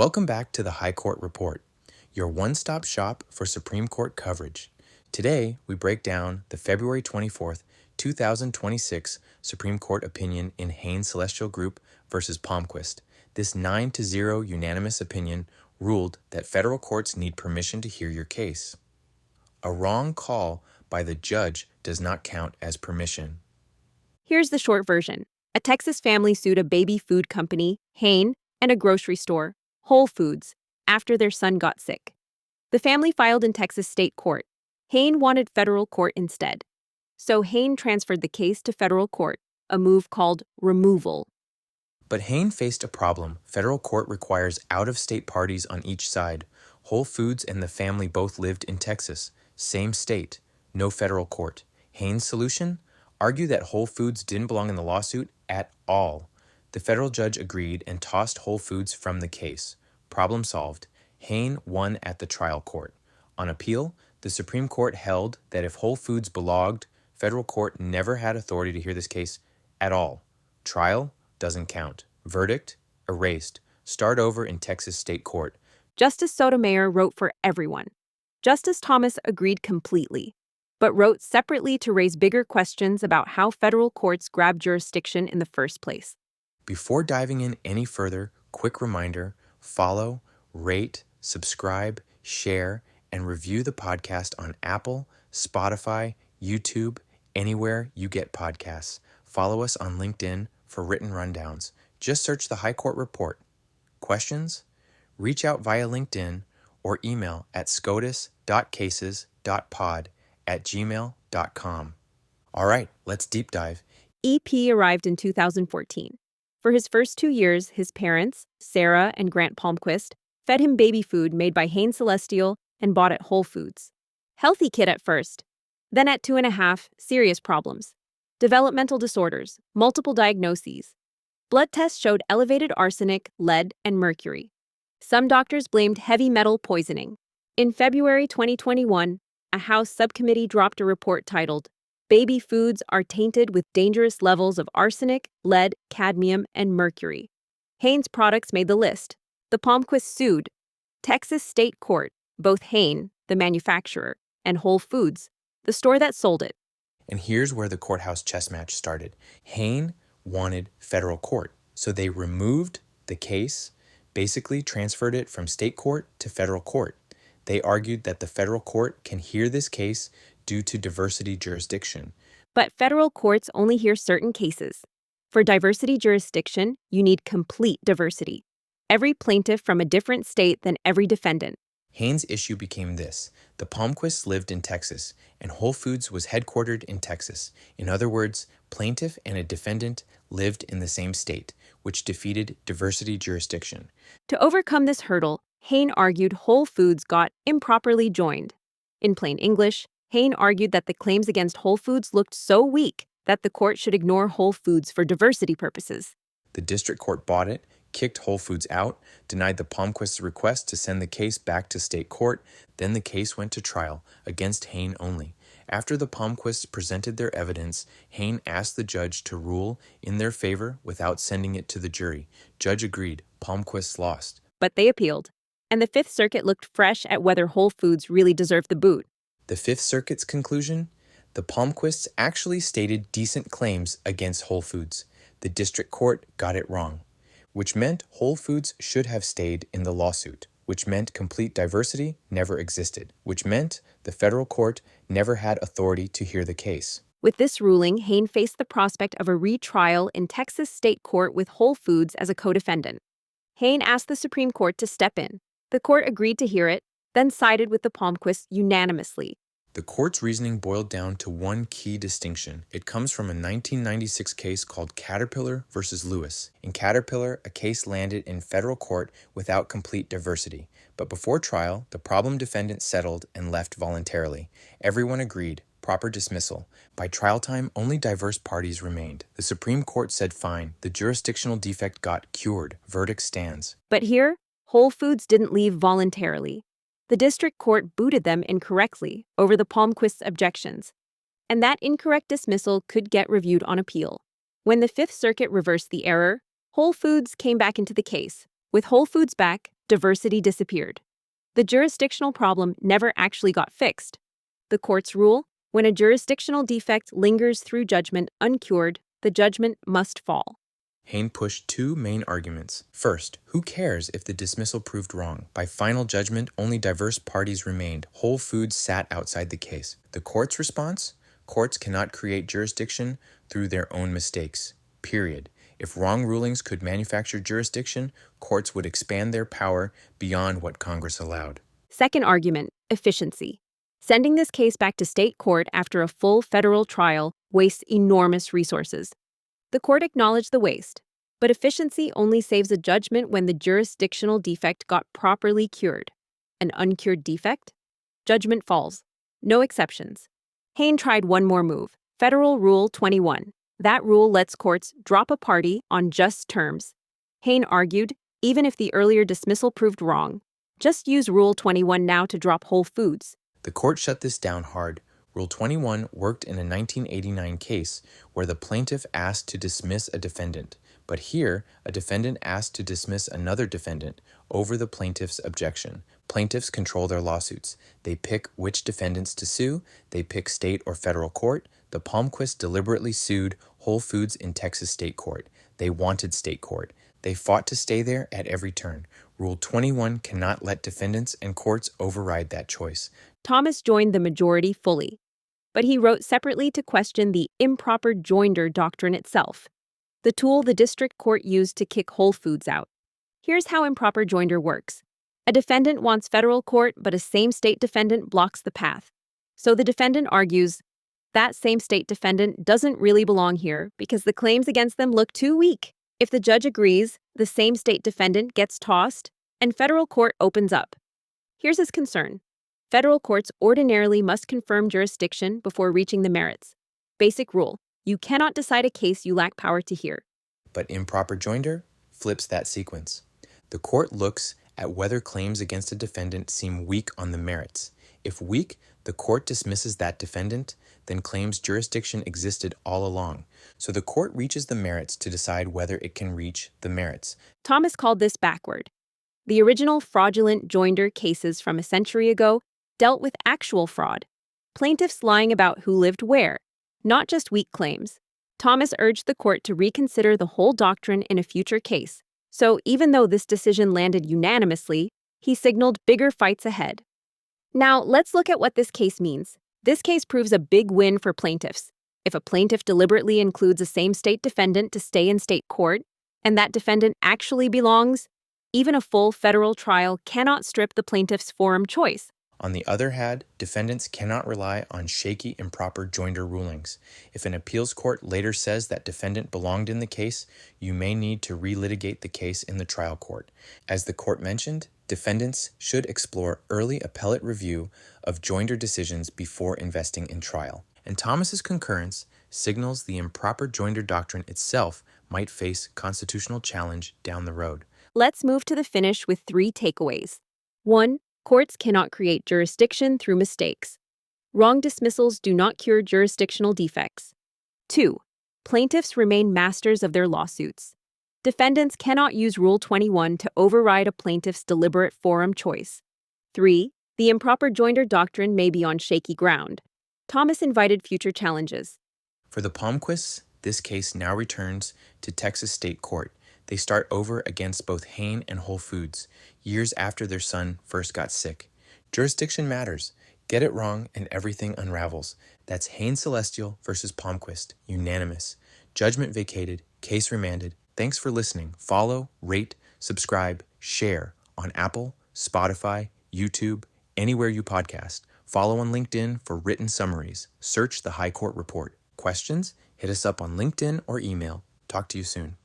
Welcome back to the High Court Report, your one-stop shop for Supreme Court coverage. Today, we break down the February 24th, 2026 Supreme Court opinion in Hain Celestial Group versus Palmquist. This 9-0 unanimous opinion ruled that federal courts need permission to hear your case. A wrong call by the judge does not count as permission. Here's the short version. A Texas family sued a baby food company, Hain, and a grocery store, Whole Foods, after their son got sick. The family filed in Texas state court. Hain wanted federal court instead. So Hain transferred the case to federal court, a move called removal. But Hain faced a problem. Federal court requires out-of-state parties on each side. Whole Foods and the family both lived in Texas, same state, no federal court. Hain's solution? Argue that Whole Foods didn't belong in the lawsuit at all. The federal judge agreed and tossed Whole Foods from the case. Problem solved. Hain won at the trial court. On appeal, the Supreme Court held that if Whole Foods belonged, federal court never had authority to hear this case at all. Trial doesn't count. Verdict erased. Start over in Texas state court. Justice Sotomayor wrote for everyone. Justice Thomas agreed completely, but wrote separately to raise bigger questions about how federal courts grab jurisdiction in the first place. Before diving in any further, quick reminder, follow, rate, subscribe, share, and review the podcast on Apple, Spotify, YouTube, anywhere you get podcasts. Follow us on LinkedIn for written rundowns. Just search the High Court Report. Questions? Reach out via LinkedIn or email at scotus.cases.pod@gmail.com. All right, let's deep dive. EP arrived in 2014. For his first 2 years, his parents, Sarah and Grant Palmquist, fed him baby food made by Hain Celestial and bought at Whole Foods. Healthy kid at first. Then at 2.5, serious problems. Developmental disorders, multiple diagnoses. Blood tests showed elevated arsenic, lead, and mercury. Some doctors blamed heavy metal poisoning. In February 2021, a House subcommittee dropped a report titled, "Baby Foods Are Tainted with Dangerous Levels of Arsenic, Lead, Cadmium, and Mercury." Hain's products made the list. The Palmquist sued Texas state court, both Hain, the manufacturer, and Whole Foods, the store that sold it. And here's where the courthouse chess match started. Hain wanted federal court, so they removed the case, basically transferred it from state court to federal court. They argued that the federal court can hear this case due to diversity jurisdiction. But federal courts only hear certain cases. For diversity jurisdiction, you need complete diversity. Every plaintiff from a different state than every defendant. Hain's issue became this. The Palmquists lived in Texas, and Whole Foods was headquartered in Texas. In other words, plaintiff and a defendant lived in the same state, which defeated diversity jurisdiction. To overcome this hurdle, Hain argued Whole Foods got improperly joined. In plain English, Hain argued that the claims against Whole Foods looked so weak that the court should ignore Whole Foods for diversity purposes. The district court bought it, kicked Whole Foods out, denied the Palmquists' request to send the case back to state court. Then the case went to trial against Hain only. After the Palmquists presented their evidence, Hain asked the judge to rule in their favor without sending it to the jury. Judge agreed. Palmquists lost. But they appealed, and the Fifth Circuit looked fresh at whether Whole Foods really deserved the boot. The Fifth Circuit's conclusion? The Palmquists actually stated decent claims against Whole Foods. The district court got it wrong, which meant Whole Foods should have stayed in the lawsuit, which meant complete diversity never existed, which meant the federal court never had authority to hear the case. With this ruling, Hain faced the prospect of a retrial in Texas state court with Whole Foods as a co-defendant. Hain asked the Supreme Court to step in. The court agreed to hear it, then sided with the Palmquists unanimously. The court's reasoning boiled down to one key distinction. It comes from a 1996 case called Caterpillar versus Lewis. In Caterpillar, a case landed in federal court without complete diversity. But before trial, the problem defendant settled and left voluntarily. Everyone agreed. Proper dismissal. By trial time, only diverse parties remained. The Supreme Court said fine. The jurisdictional defect got cured. Verdict stands. But here, Whole Foods didn't leave voluntarily. The district court booted them incorrectly over the Palmquists' objections, and that incorrect dismissal could get reviewed on appeal. When the Fifth Circuit reversed the error, Whole Foods came back into the case. With Whole Foods back, diversity disappeared. The jurisdictional problem never actually got fixed. The court's rule: when a jurisdictional defect lingers through judgment uncured, the judgment must fall. Hain pushed two main arguments. First, who cares if the dismissal proved wrong? By final judgment, only diverse parties remained. Whole Foods sat outside the case. The court's response? Courts cannot create jurisdiction through their own mistakes. Period. If wrong rulings could manufacture jurisdiction, courts would expand their power beyond what Congress allowed. Second argument: efficiency. Sending this case back to state court after a full federal trial wastes enormous resources. The court acknowledged the waste, but efficiency only saves a judgment when the jurisdictional defect got properly cured. An uncured defect? Judgment falls. No exceptions. Hain tried one more move: Federal Rule 21. That rule lets courts drop a party on just terms. Hain argued, even if the earlier dismissal proved wrong, just use Rule 21 now to drop Whole Foods. The court shut this down hard. Rule 21 worked in a 1989 case where the plaintiff asked to dismiss a defendant, but here a defendant asked to dismiss another defendant over the plaintiff's objection. Plaintiffs control their lawsuits. They pick which defendants to sue. They pick state or federal court. The Palmquist deliberately sued Whole Foods in Texas state court. They wanted state court. They fought to stay there at every turn. Rule 21 cannot let defendants and courts override that choice. Thomas joined the majority fully, but he wrote separately to question the improper joinder doctrine itself, the tool the district court used to kick Whole Foods out. Here's how improper joinder works. A defendant wants federal court, but a same-state defendant blocks the path. So the defendant argues that same-state defendant doesn't really belong here because the claims against them look too weak. If the judge agrees, the same-state defendant gets tossed, and federal court opens up. Here's his concern. Federal courts ordinarily must confirm jurisdiction before reaching the merits. Basic rule: you cannot decide a case you lack power to hear. But improper joinder flips that sequence. The court looks at whether claims against a defendant seem weak on the merits. If weak, the court dismisses that defendant, then claims jurisdiction existed all along. So the court reaches the merits to decide whether it can reach the merits. Thomas called this backward. The original fraudulent joinder cases from a century ago dealt with actual fraud, plaintiffs lying about who lived where, not just weak claims. Thomas urged the court to reconsider the whole doctrine in a future case. So even though this decision landed unanimously, he signaled bigger fights ahead. Now, let's look at what this case means. This case proves a big win for plaintiffs. If a plaintiff deliberately includes a same-state defendant to stay in state court, and that defendant actually belongs, even a full federal trial cannot strip the plaintiff's forum choice. On the other hand, defendants cannot rely on shaky, improper joinder rulings. If an appeals court later says that defendant belonged in the case, you may need to relitigate the case in the trial court. As the court mentioned, defendants should explore early appellate review of joinder decisions before investing in trial. And Thomas's concurrence signals the improper joinder doctrine itself might face constitutional challenge down the road. Let's move to the finish with 3 takeaways. 1. Courts cannot create jurisdiction through mistakes. Wrong dismissals do not cure jurisdictional defects. 2. Plaintiffs remain masters of their lawsuits. Defendants cannot use Rule 21 to override a plaintiff's deliberate forum choice. 3. The improper joinder doctrine may be on shaky ground. Thomas invited future challenges. For the Palmquists, this case now returns to Texas State Court. They start over against both Hain and Whole Foods, years after their son first got sick. Jurisdiction matters. Get it wrong and everything unravels. That's Hain Celestial versus Palmquist, unanimous. Judgment vacated, case remanded. Thanks for listening. Follow, rate, subscribe, share on Apple, Spotify, YouTube, anywhere you podcast. Follow on LinkedIn for written summaries. Search the High Court Report. Questions? Hit us up on LinkedIn or email. Talk to you soon.